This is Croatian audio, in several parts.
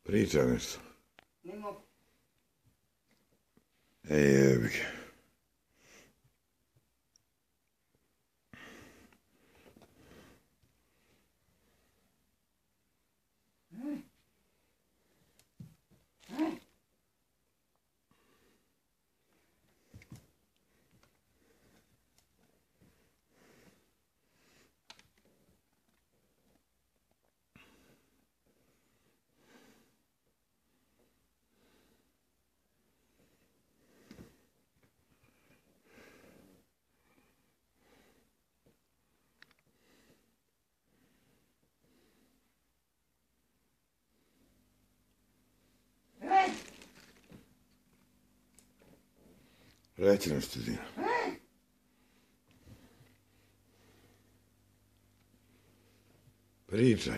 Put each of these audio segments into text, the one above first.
Pričaj nešto. Ne mogu. Jebik. Reci nešto, Zina. Pričaj.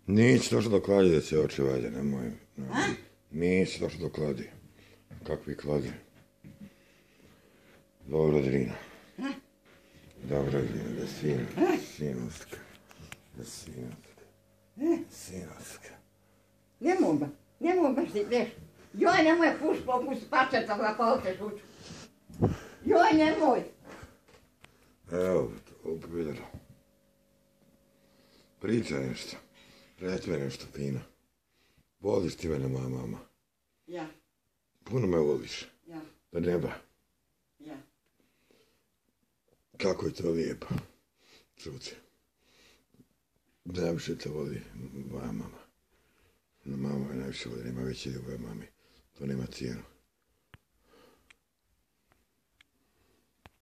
Neće došlo do kladi da se oči valja, nemoj. Neće došlo do kladi. Kakvi kladi? Dobro, Drina. Dobro, Drina, da sinoska. Da sinoska. Nemoj baš ti ideš. Joj, nemoj pusti pačetom na kolte žuču. Joj, nemoj. Evo, to vidjelo. Pričaj nešto. Reci me nešto fino. Voliš ti mene, moja mama? Ja. Puno me voliš. Ja. Do neba. Ja. Kako je to lijepo. Čuti. Najviše te voli moja mama. Mama je najviše voli, nema veće ljubav mami. To nema cijenu.